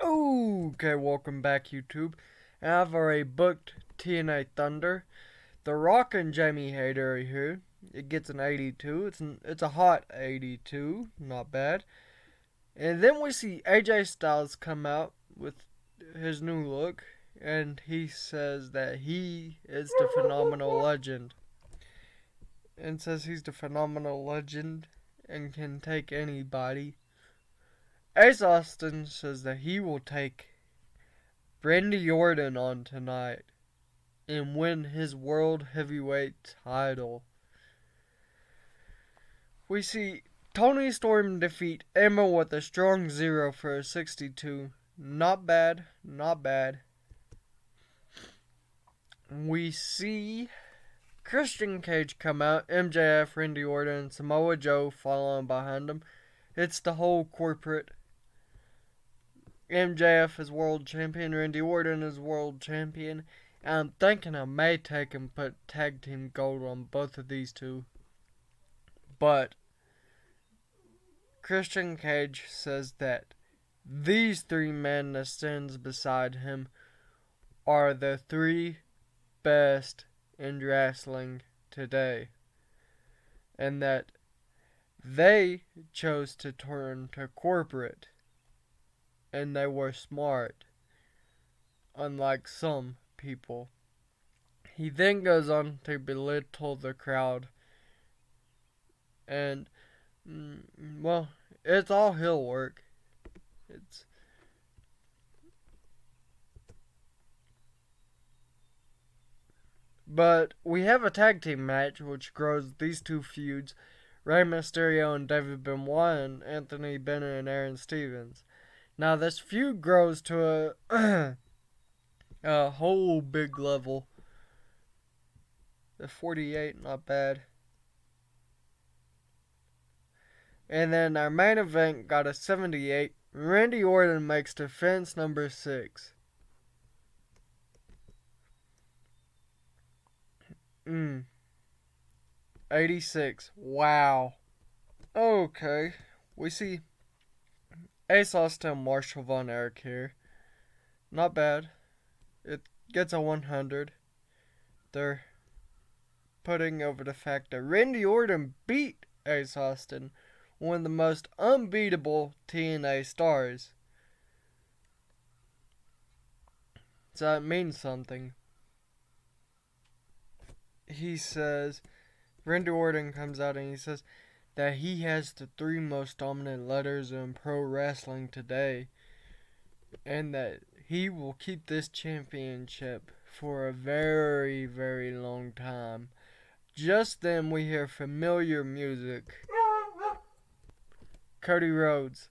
Okay, welcome back, YouTube. And I've already booked TNA Thunder. The Rock and Jamie Hayter are here. It gets an 82. It's a hot 82, not bad. And then we see AJ Styles come out with his new look, and he says that he is the phenomenal legend, and says he's the phenomenal legend and can take anybody. Ace Austin says that he will take Randy Orton on tonight and win his World Heavyweight title. We see Tony Storm defeat Emma with a strong 0 for a 62. Not bad, not bad. We see Christian Cage come out, MJF, Randy Orton, Samoa Joe following behind him. It's the whole corporate. MJF is world champion, Randy Orton is world champion. And I'm thinking I may take and put tag team gold on both of these two. But Christian Cage says that these three men that stands beside him are the three best in wrestling today. And that they chose to turn to corporate. And they were smart, unlike some people. He then goes on to belittle the crowd. And, well, it's all heel work. But we have a tag team match which grows these two feuds, Rey Mysterio and David Benoit and Anthony Bennett and Aaron Stevens. Now this feud grows to a whole big level. The 48, not bad. And then our main event got a 78. Randy Orton makes defense number 6. 86. Wow. Okay. We see Ace Austin, Marshall Von Erich here. Not bad. It gets a 100. They're putting over the fact that Randy Orton beat Ace Austin, one of the most unbeatable TNA stars. So that means something. He says, Randy Orton comes out and he says that he has the 3 most dominant letters in pro wrestling today, and that he will keep this championship for a very, very long time. Just then we hear familiar music. Cody Rhodes.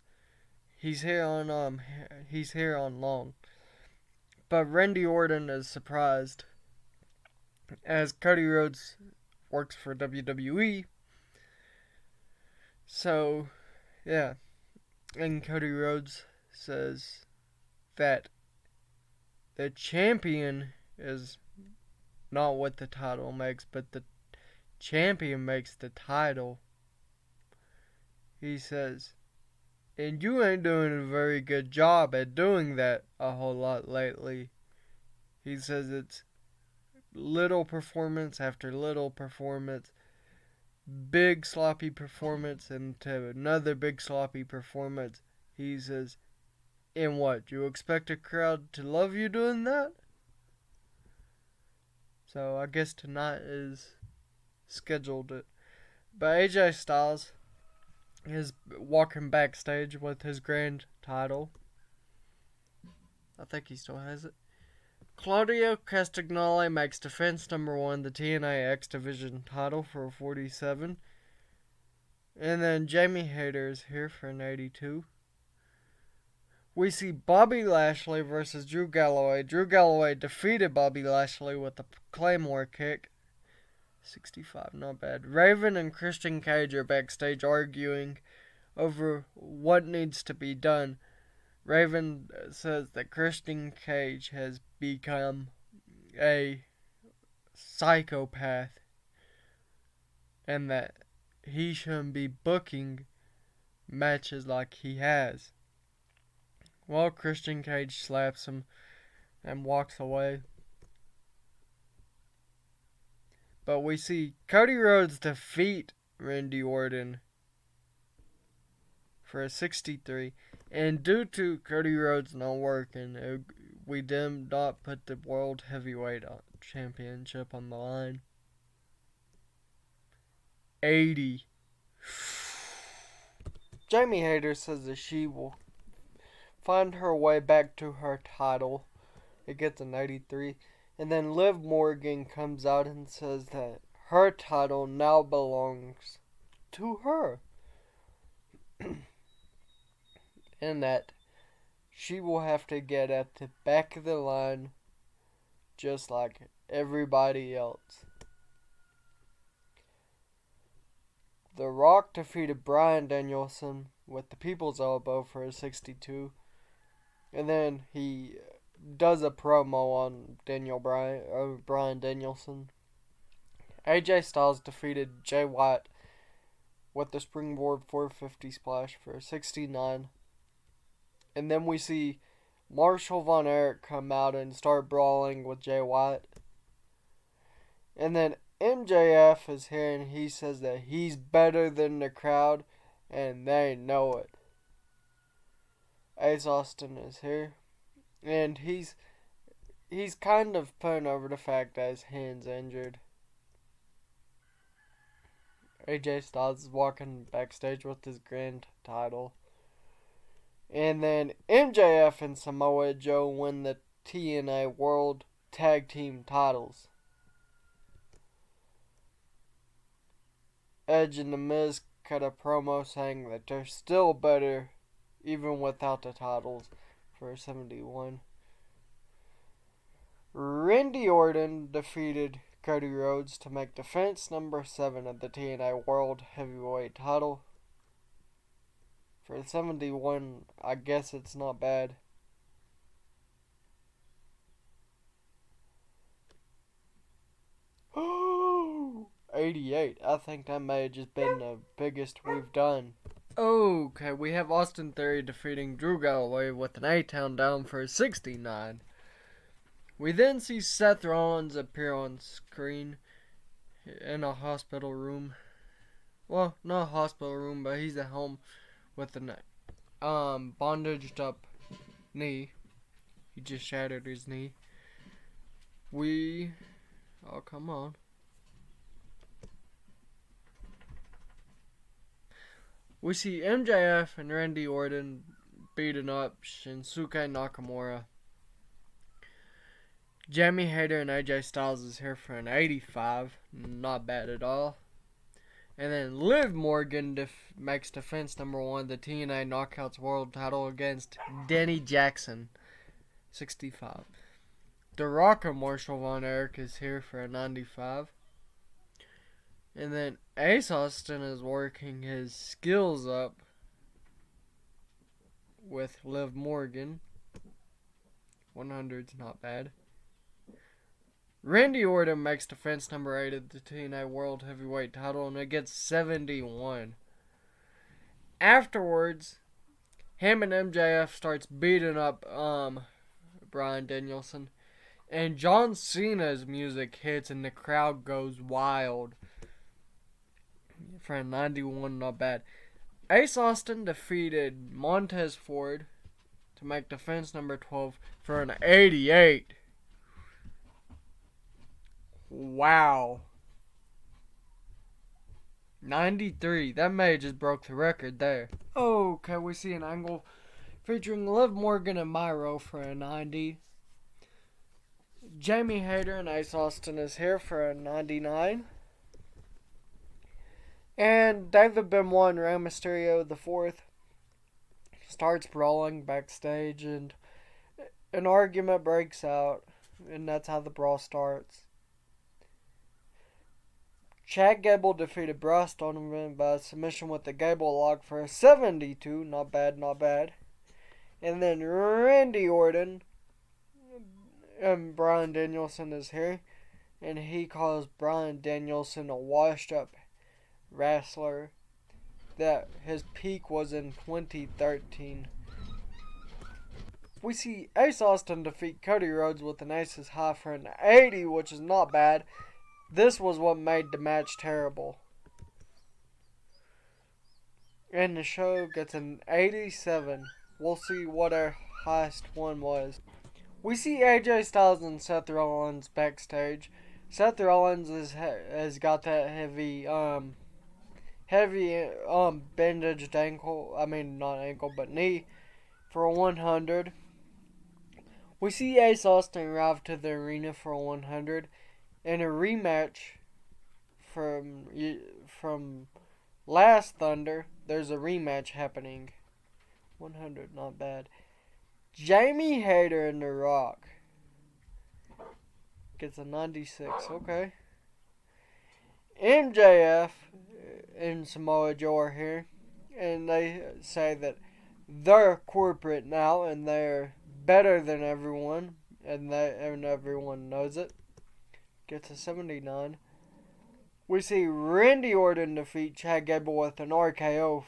He's here on long. But Randy Orton is surprised, as Cody Rhodes works for WWE. So, yeah. And Cody Rhodes says that the champion is not what the title makes, but the champion makes the title. He says, and you ain't doing a very good job at doing that a whole lot lately. He says it's little performance after little performance, big sloppy performance into another big sloppy performance. He says, and what, you expect a crowd to love you doing that? So I guess tonight is scheduled it. But AJ Styles is walking backstage with his grand title. I think he still has it. Claudio Castagnoli makes defense number 1, the TNA X Division title, for a 47. And then Jamie Hayter is here for an 82. We see Bobby Lashley versus Drew Galloway. Drew Galloway defeated Bobby Lashley with a Claymore kick. 65, not bad. Raven and Christian Cage are backstage arguing over what needs to be done. Raven says that Christian Cage has become a psychopath and that he shouldn't be booking matches like he has. Well, Christian Cage slaps him and walks away. But we see Cody Rhodes defeat Randy Orton for a 63. And due to Cody Rhodes not working, we did not put the World Heavyweight Championship on the line. 80. Jamie Hayter says that she will find her way back to her title. It gets an 83. And then Liv Morgan comes out and says that her title now belongs to her. And that she will have to get at the back of the line just like everybody else. The Rock defeated Bryan Danielson with the People's Elbow for a 62. And then he does a promo on Bryan Danielson. AJ Styles defeated Jay White with the Springboard 450 Splash for a 69. And then we see Marshall Von Erich come out and start brawling with Jay White. And then MJF is here and he says that he's better than the crowd and they know it. Ace Austin is here and he's kind of putting over the fact that his hand's injured. AJ Styles is walking backstage with his grand title. And then MJF and Samoa Joe win the TNA World Tag Team titles. Edge and The Miz cut a promo saying that they're still better even without the titles for 71. Randy Orton defeated Cody Rhodes to make defense number 7 of the TNA World Heavyweight title. For 71, I guess it's not bad. Oh, 88. I think that may have just been the biggest we've done. Okay, we have Austin Theory defeating Drew Galloway with an A-Town down for a 69. We then see Seth Rollins appear on screen in a hospital room. Well, not a hospital room, but he's at home with a bondaged up knee. He just shattered his knee. Oh, come on. We see MJF and Randy Orton beating up Shinsuke Nakamura. Jamie Hayter and AJ Styles is here for an 85. Not bad at all. And then Liv Morgan makes defense number 1, the TNA Knockouts World title against Danny Jackson. 65. The Rock and Marshall Von Erich is here for a 95. And then Ace Austin is working his skills up with Liv Morgan. 100's not bad. Randy Orton makes defense number 8 of the TNA World Heavyweight title and it gets 71. Afterwards, him and MJF starts beating up Bryan Danielson. And John Cena's music hits and the crowd goes wild. For a 91, not bad. Ace Austin defeated Montez Ford to make defense number 12 for an 88. Wow. 93. That may have just broke the record there. Okay, we see an angle featuring Liv Morgan and Myro for a 90. Jamie Hayter and Ace Austin is here for a 99. And David Benoit and Rey Mysterio IV starts brawling backstage and an argument breaks out. And that's how the brawl starts. Chad Gable defeated Bryce Donovan by submission with the Gable lock for a 72. Not bad, not bad. And then Randy Orton and Bryan Danielson is here. And he calls Bryan Danielson a washed up wrestler. That his peak was in 2013. we see Ace Austin defeat Cody Rhodes with an Ace's High for an 80, which is not bad. This was what made the match terrible. And the show gets an 87. We'll see what our highest one was. We see AJ Styles and Seth Rollins backstage. Seth Rollins has got that heavy bandaged ankle. I mean, not ankle, but knee for a 100. We see Ace Austin arrive to the arena for a 100 and a rematch from last Thunder. There's a rematch happening. 100, not bad. Jamie Hayter and The Rock gets a 96. Okay. MJF and Samoa Joe are here, and they say that they're corporate now and they're better than everyone, and everyone knows it. Gets a 79. We see Randy Orton defeat Chad Gable with an RKO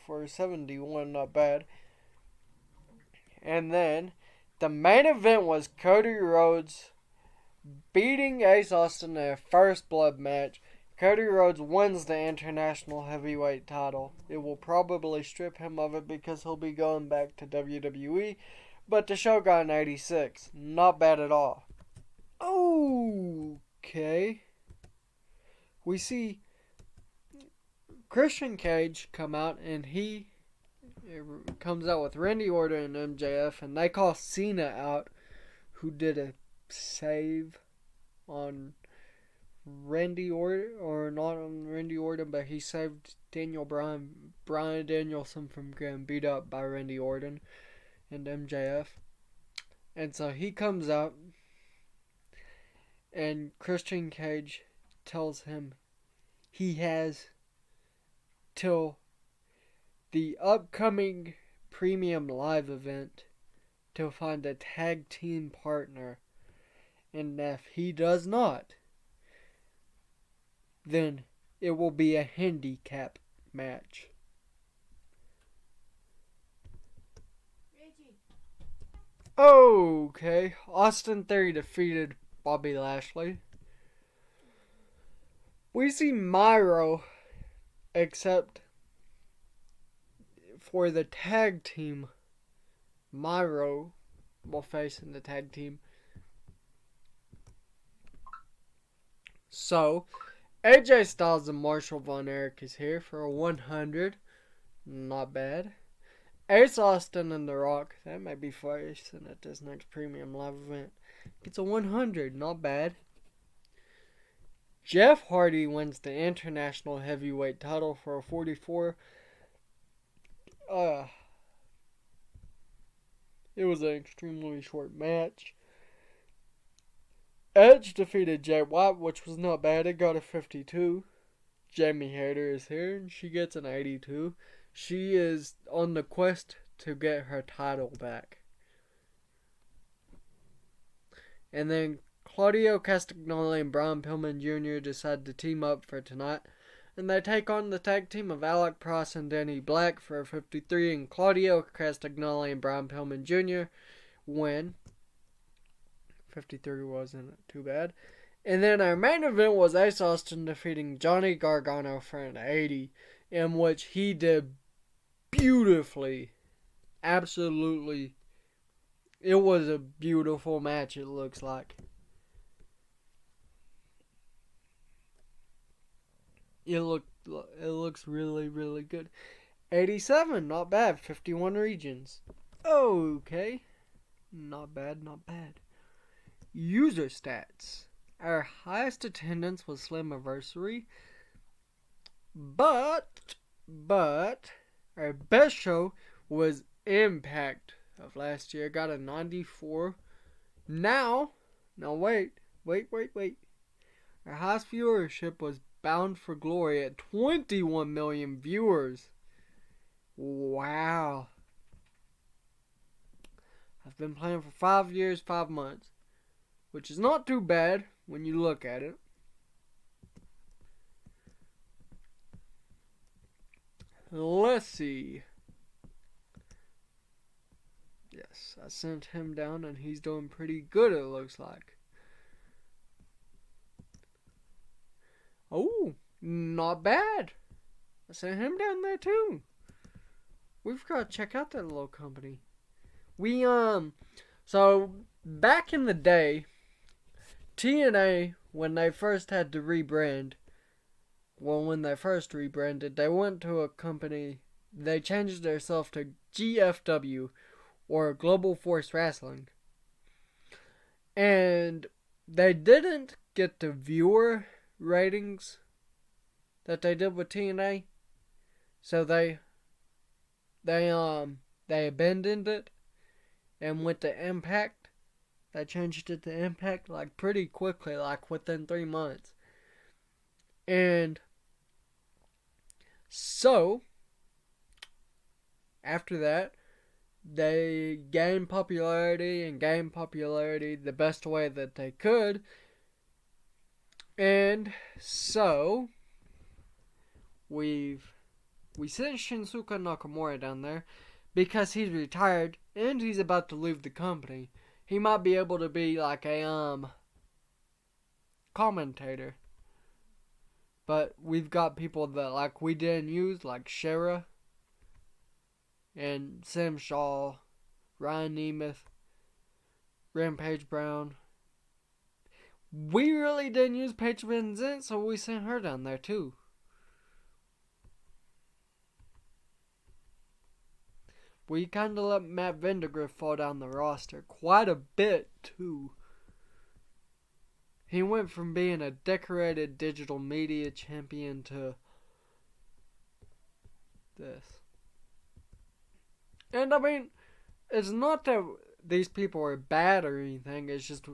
for 71, not bad. And then the main event was Cody Rhodes beating Ace Austin in their first blood match. Cody Rhodes wins the International Heavyweight title. It will probably strip him of it because he'll be going back to WWE. But the show got an 86. Not bad at all. Okay. We see Christian Cage come out, and he comes out with Randy Orton and MJF, and they call Cena out, who did a save on Randy Orton, or not on Randy Orton, but he saved Bryan Danielson from getting beat up by Randy Orton and MJF. And so he comes out, and Christian Cage tells him he has till the upcoming premium live event to find a tag team partner, and if he does not, then it will be a handicap match. Okay, Austin Theory defeated Bobby Lashley. We see Miro, except for the tag team, Miro will face in the tag team. So, AJ Styles and Marshall Von Erich is here for a 100. Not bad. Ace Austin and The Rock, that might be facing at this next premium live event. It's a 100, not bad. Jeff Hardy wins the International Heavyweight title for a 44. It was an extremely short match. Edge defeated Jay White, which was not bad. It got a 52. Jamie Hayter is here, and she gets an 82. She is on the quest to get her title back. And then Claudio Castagnoli and Brian Pillman Jr. decide to team up for tonight. And they take on the tag team of Alec Price and Danny Black for a 53. And Claudio Castagnoli and Brian Pillman Jr. win. 53 wasn't too bad. And then our main event was Ace Austin defeating Johnny Gargano for an 80. In which he did beautifully. Absolutely. It was a beautiful match, it looks like. It looks really, really good. 87, not bad. 51 regions. Okay. Not bad, not bad. User stats. Our highest attendance was Slammiversary. But our best show was Impact of last year. Got a 94. Now wait. Our highest viewership was Bound for Glory at 21 million viewers. Wow. I've been playing for 5 years, 5 months, which is not too bad when you look at it. Let's see. Yes. Yes, I sent him down and he's doing pretty good, it looks like. Oh, not bad. I sent him down there too. We've got to check out that little company. So back in the day, TNA, when they first had to rebrand, when they first rebranded, they went to a company, they changed themselves to GFW, or Global Force Wrestling. And they didn't get the viewer ratings that they did with TNA. So they abandoned it and went to Impact. They changed it to Impact like pretty quickly, like within 3 months. And so after that, they gained popularity the best way that they could. And so we sent Shinsuke Nakamura down there because he's retired and he's about to leave the company. He might be able to be like a commentator. But we've got people that like we didn't use, like Shera and Sam Shaw, Ryan Nemeth, Rampage Brown. We really didn't use Paige Van Zant, so we sent her down there too. We kind of let Matt Vandegrift fall down the roster quite a bit too. He went from being a decorated digital media champion to this. And I mean, it's not that these people are bad or anything, it's just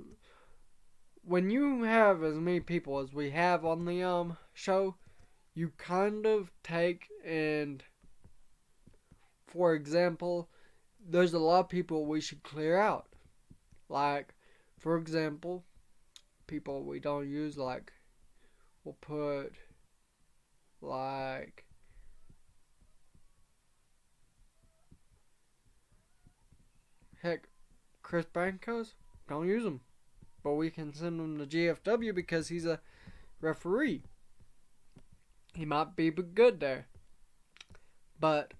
when you have as many people as we have on the show, you kind of take and, for example, there's a lot of people we should clear out. Like, for example, people we don't use, like, we'll put, like, heck, Chris Brancos, don't use him. But we can send him to GFW because he's a referee. He might be good there. But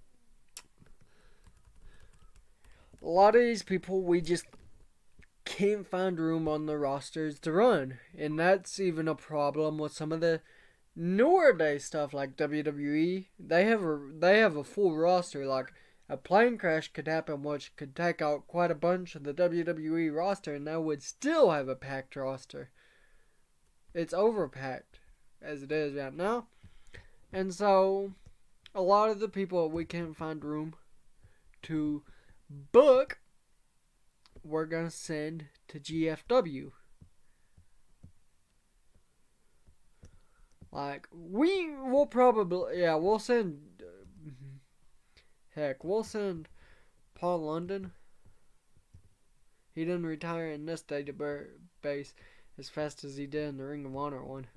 a lot of these people, we just can't find room on the rosters to run. And that's even a problem with some of the newer day stuff like WWE. They have a full roster. Like, a plane crash could happen, which could take out quite a bunch of the WWE roster, and they would still have a packed roster. It's overpacked as it is right now. And so, a lot of the people we can't find room to book, we're going to send to GFW. Like, we will probably, we'll send, we'll send Paul London. He didn't retire in this database as fast as he did in the Ring of Honor one.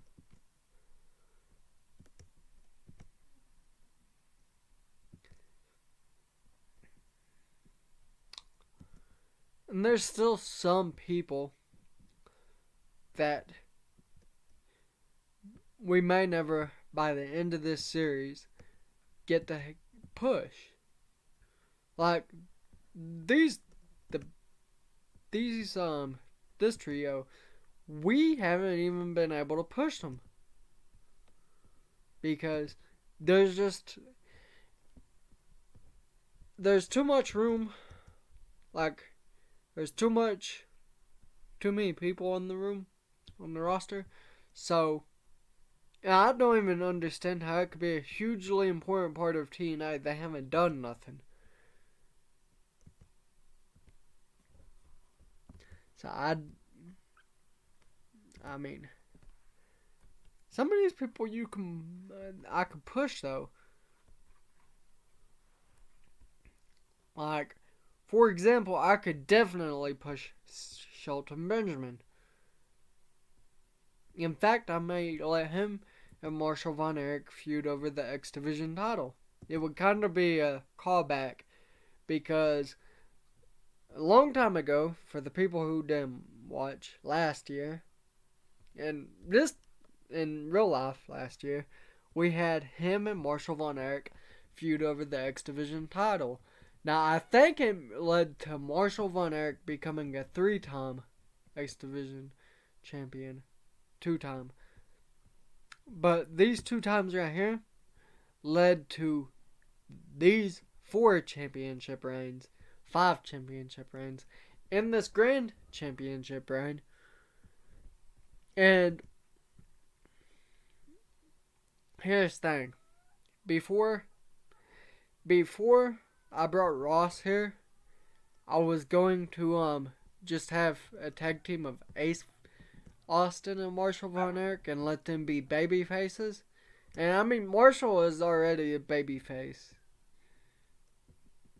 And there's still some people that we may never, by the end of this series, get to push. Like, this trio, we haven't even been able to push them. Because there's too much room. Like, there's too many people in the room, on the roster. So, I don't even understand how it could be a hugely important part of TNA. They haven't done nothing. So, I mean, some of these people I could push though. Like, for example, I could definitely push Shelton Benjamin. In fact, I may let him and Marshall Von Erich feud over the X Division title. It would kind of be a callback because A long time ago, for the people who didn't watch last year, and this in real life last year, we had him and Marshall Von Erich feud over the X Division title. Now, I think it led to Marshall Von Erich becoming a 3-time X Division champion. 2-time. But these 2 times right here led to these 4 championship reigns, 5 championship reigns, in this grand championship reign. And here's the thing. Before I brought Ross here, I was going to just have a tag team of Ace Austin and Marshall Von Erich and let them be baby faces. And I mean, Marshall is already a baby face.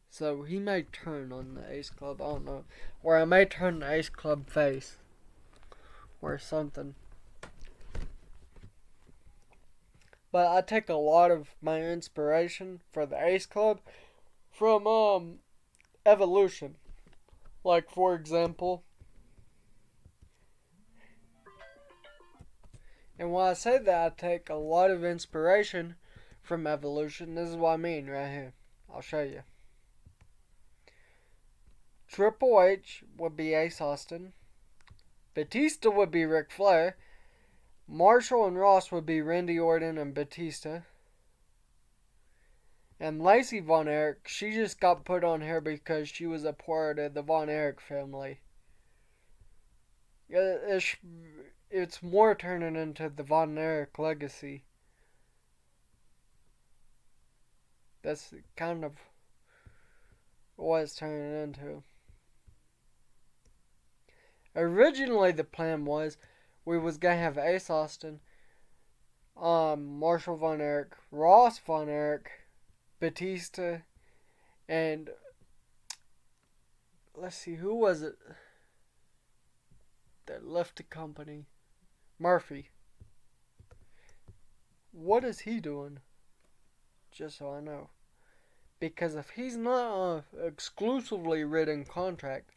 So he may turn on the Ace Club, I don't know. Or I may turn the Ace Club face. Or something. But I take a lot of my inspiration for the Ace Club from Evolution. Like, for example, and when I say that I take a lot of inspiration from Evolution, this is what I mean right here. I'll show you. Triple H would be Ace Austin. Batista would be Ric Flair. Marshall and Ross would be Randy Orton and Batista. And Lacey Von Erich, she just got put on here because she was a part of the Von Erich family. It's more turning into the Von Erich legacy. That's kind of what it's turning into. Originally, the plan was we was gonna have Ace Austin, Marshall Von Erich, Ross Von Erich, Batista, and let's see, who was it that left the company? Murphy. What is he doing? Just so I know. Because if he's not exclusively written contract,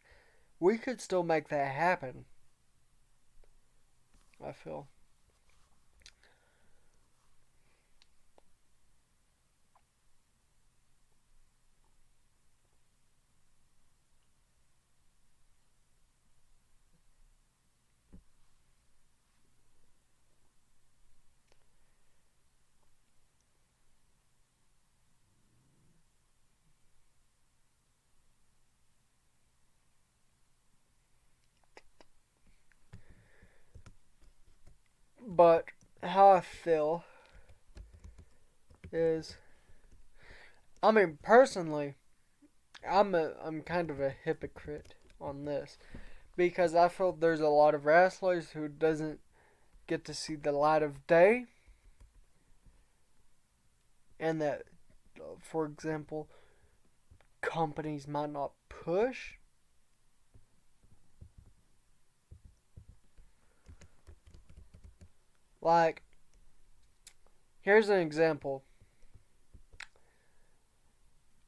we could still make that happen. I feel. But how I feel is, I mean, personally, I'm kind of a hypocrite on this because I feel there's a lot of wrestlers who doesn't get to see the light of day, and that, for example, companies might not push. Like, here's an example.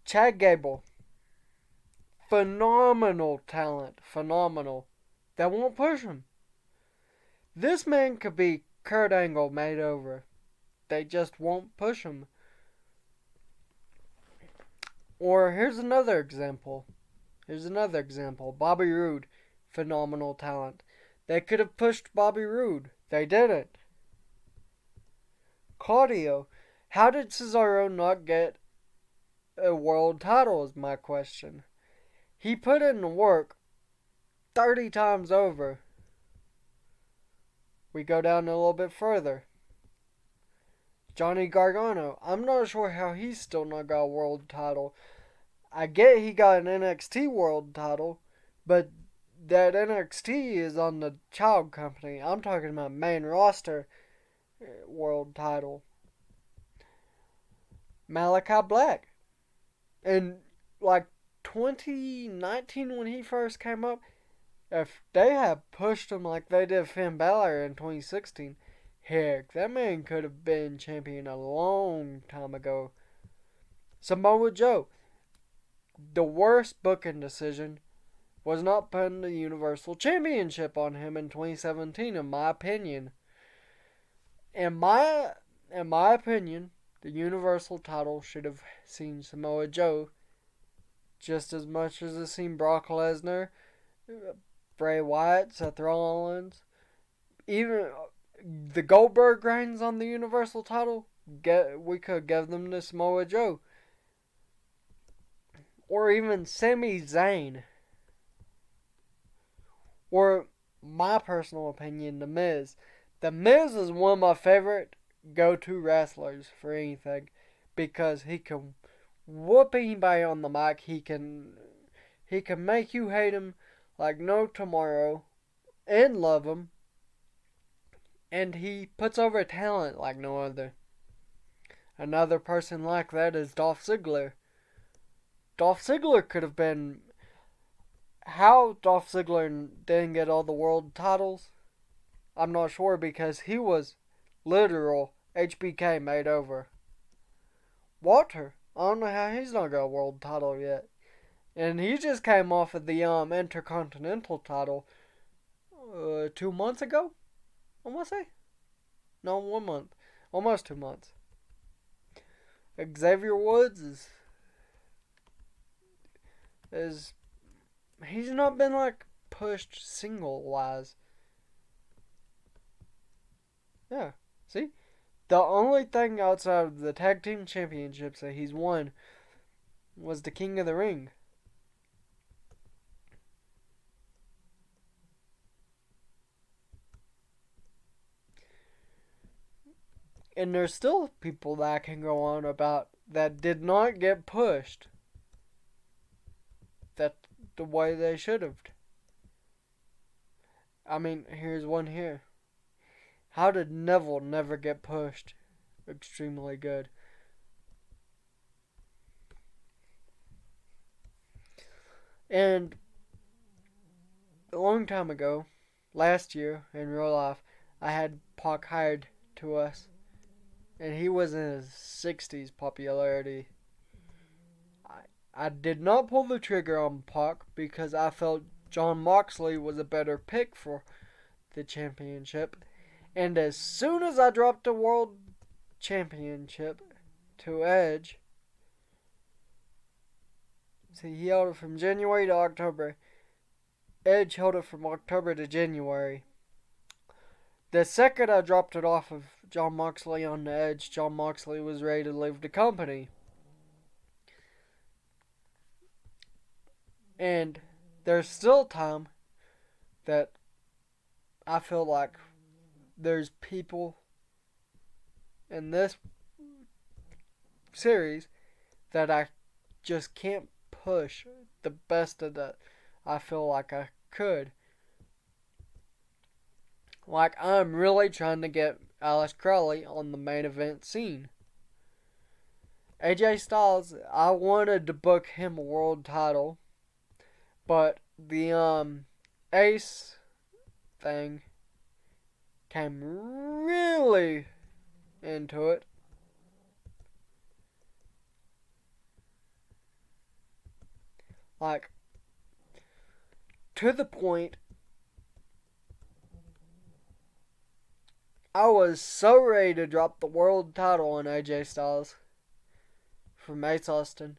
Chad Gable. Phenomenal talent. Phenomenal. They won't push him. This man could be Kurt Angle made over. They just won't push him. Or here's another example. Bobby Roode. Phenomenal talent. They could have pushed Bobby Roode. They didn't. Claudio. How did Cesaro not get a world title is my question. He put in the work 30 times over. We go down a little bit further. Johnny Gargano. I'm not sure how he's still not got a world title. I get he got an NXT world title, but that NXT is on the child company. I'm talking about main roster world title. Malachi Black. And like 2019 when he first came up, if they had pushed him like they did Finn Balor in 2016, heck, that man could have been champion a long time ago. Samoa Joe. The worst booking decision was not putting the Universal Championship on him in 2017, in my opinion. In my opinion, the Universal title should have seen Samoa Joe just as much as it's seen Brock Lesnar, Bray Wyatt, Seth Rollins, even the Goldberg reigns on the Universal title. We could give them to Samoa Joe, or even Sami Zayn, or my personal opinion, The Miz. The Miz is one of my favorite go-to wrestlers for anything because he can whoop anybody on the mic. He can make you hate him like no tomorrow and love him. And he puts over talent like no other. Another person like that is Dolph Ziggler. Dolph Ziggler could have been... How Dolph Ziggler didn't get all the world titles, I'm not sure, because he was literal HBK made over. Walter, I don't know how he's not got a world title yet. And he just came off of the Intercontinental title 2 months ago, I want to say. No, 1 month. Almost 2 months. Xavier Woods is he's not been like pushed single wise. Yeah, see? The only thing outside of the tag team championships that he's won was the King of the Ring. And there's still people that I can go on about that did not get pushed that the way they should have. I mean, here's one here. How did Neville never get pushed? Extremely good. And a long time ago, last year in real life, I had Pac hired to us, and he was in his 60s popularity. I did not pull the trigger on Pac because I felt Jon Moxley was a better pick for the championship. And as soon as I dropped the world championship to Edge, see, he held it from January to October. Edge held it from October to January. The second I dropped it off of Jon Moxley on the Edge, Jon Moxley was ready to leave the company. And there's still time that I feel like there's people in this series that I just can't push the best of that I feel like I could. Like, I'm really trying to get Alex Crowley on the main event scene. AJ Styles, I wanted to book him a world title, but the Ace thing came really into it. Like, to the point I was so ready to drop the world title on AJ Styles from Ace Austin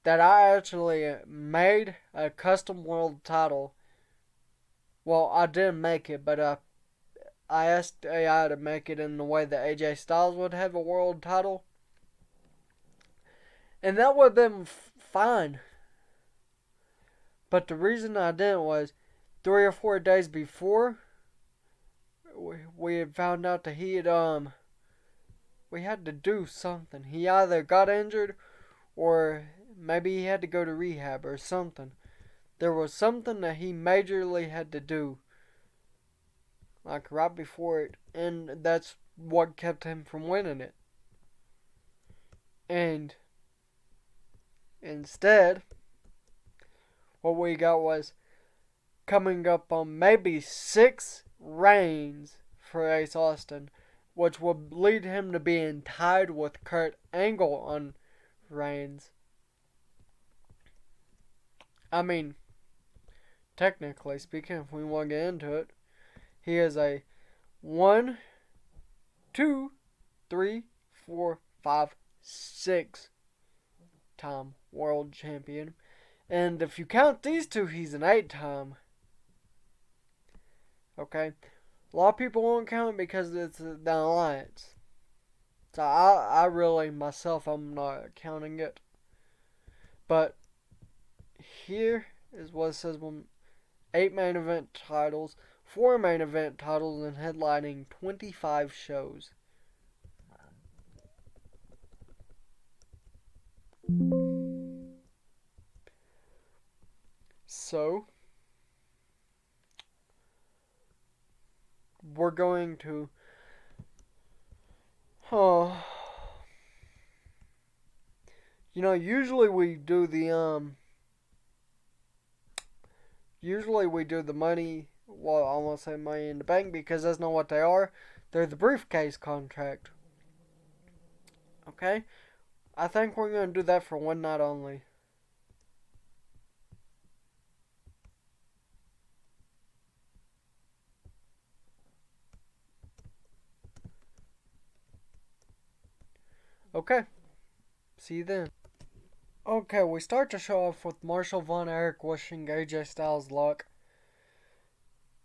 that I actually made a custom world title. Well, I didn't make it, but I asked AI to make it in the way that AJ Styles would have a world title. And that would have been fine. But the reason I didn't was 3 or 4 days before we had found out that he had we had to do something. He either got injured or maybe he had to go to rehab or something. There was something that he majorly had to do, like right before it, and that's what kept him from winning it. And instead, what we got was coming up on maybe 6 reigns for Ace Austin, which would lead him to being tied with Kurt Angle on reigns. I mean, technically speaking, if we want to get into it, he is a 1, 2, 3, 4, 5, 6 time world champion. And if you count these two, he's an 8 time. Okay? A lot of people won't count it because it's the alliance. So I really, myself, I'm not counting it. But here is what it says: 8 main event titles, 4 main event titles, and headlining 25 shows. So, we're going to... Oh, usually we do the money. Well, I won't say money in the bank because that's not what they are. They're the briefcase contract. Okay? I think we're going to do that for one night only. Okay. See you then. Okay, we start the show off with Marshall Von Erich wishing AJ Styles luck.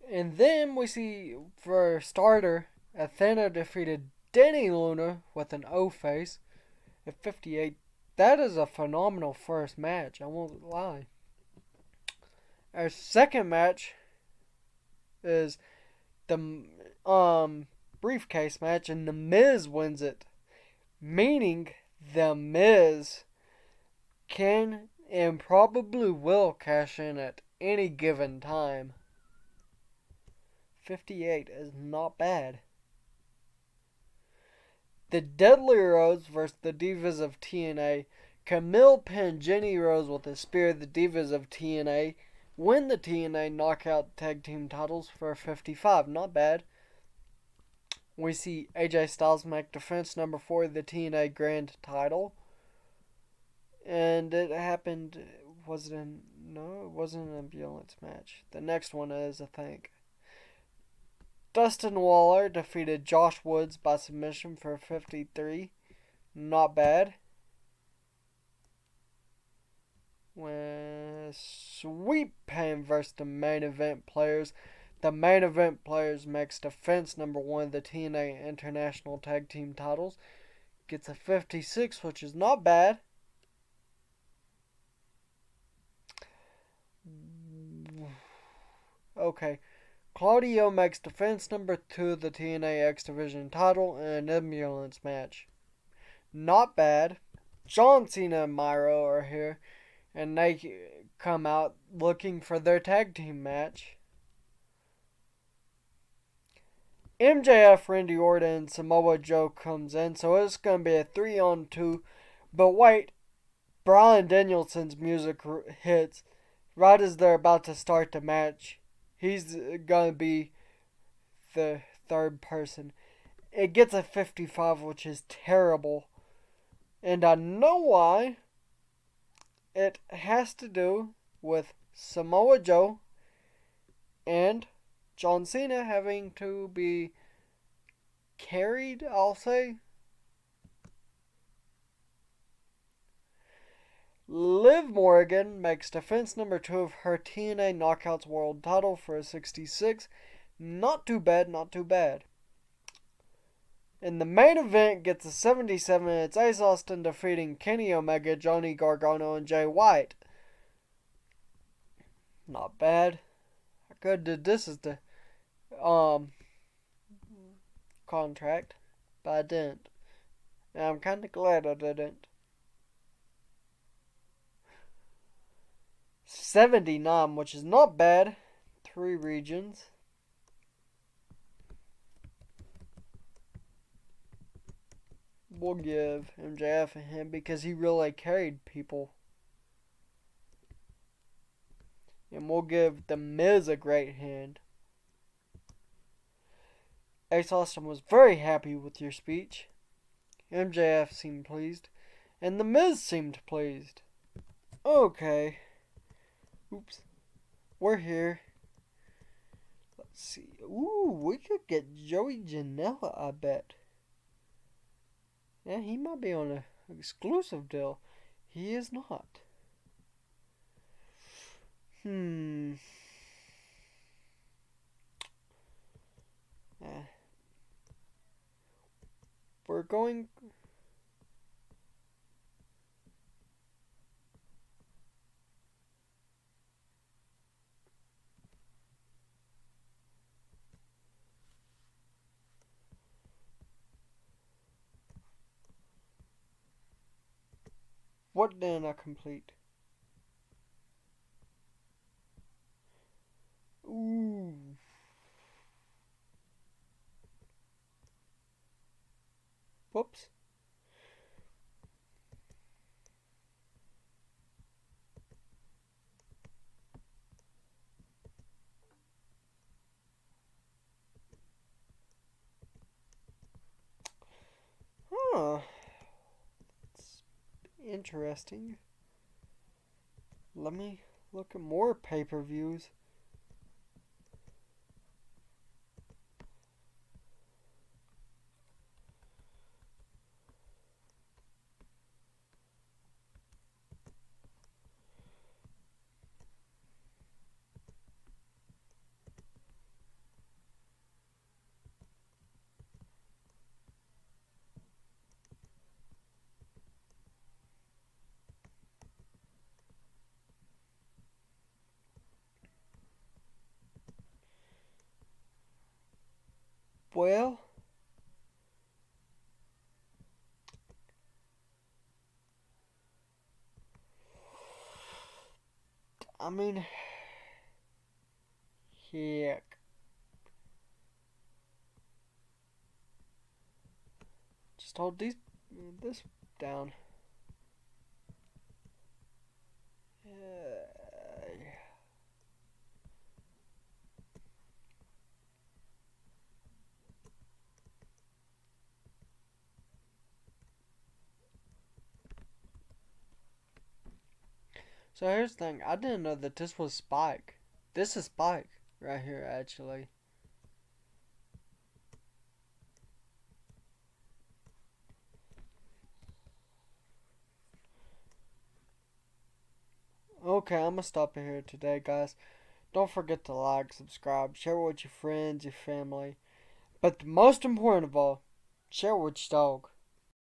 And then we see, for a starter, Athena defeated Denny Luna with an O face at 58. That is a phenomenal first match, I won't lie. Our second match is the briefcase match, and The Miz wins it. Meaning The Miz can and probably will cash in at any given time. 58 is not bad. The Deadly Rose versus the Divas of TNA. Camille pinned Jenny Rose with a spear. The Divas of TNA win the TNA Knockout Tag Team titles for 55. Not bad. We see AJ Styles make defense number 4 of the TNA Grand title. And it happened... No, it wasn't an ambulance match. The next one is, I think. Dustin Waller defeated Josh Woods by submission for 53. Not bad. Sweet Pain versus the main event players. The main event players makes defense number 1 of the TNA International Tag Team titles. Gets a 56, which is not bad. Okay. Claudio makes defense number 2 of the TNA X Division title in an ambulance match. Not bad. John Cena and Myro are here, and they come out looking for their tag team match. MJF, Randy Orton, and Samoa Joe comes in, so it's going to be a 3-on-2. But wait, Bryan Danielson's music hits right as they're about to start the match. He's going to be the third person. It gets a 55, which is terrible. And I know why. It has to do with Samoa Joe and John Cena having to be carried, I'll say. Liv Morgan makes defense number 2 of her TNA Knockouts World title for a 66. Not too bad, not too bad. And the main event gets a 77. It's Ace Austin defeating Kenny Omega, Johnny Gargano, and Jay White. Not bad. I could have did this as the contract, but I didn't. And I'm kind of glad I didn't. 79, which is not bad. 3 regions. We'll give MJF a hand because he really carried people. And we'll give The Miz a great hand. Ace Austin was very happy with your speech. MJF seemed pleased. And The Miz seemed pleased. Okay. Oops. we're here. Let's see. Ooh, we could get Joey Janela, I bet. Yeah, he might be on an exclusive deal. He is not. Hmm. Eh. We're going. What did I complete? Ooh. Whoops. Huh. It's interesting. Let me look at more pay-per-views. Well, I mean, heck. Just hold this down. So here's the thing. I didn't know that this was Spike. This is Spike right here, actually. Okay, I'm gonna stop it here today, guys. Don't forget to like, subscribe, share with your friends, your family. But the most important of all, share with your dog.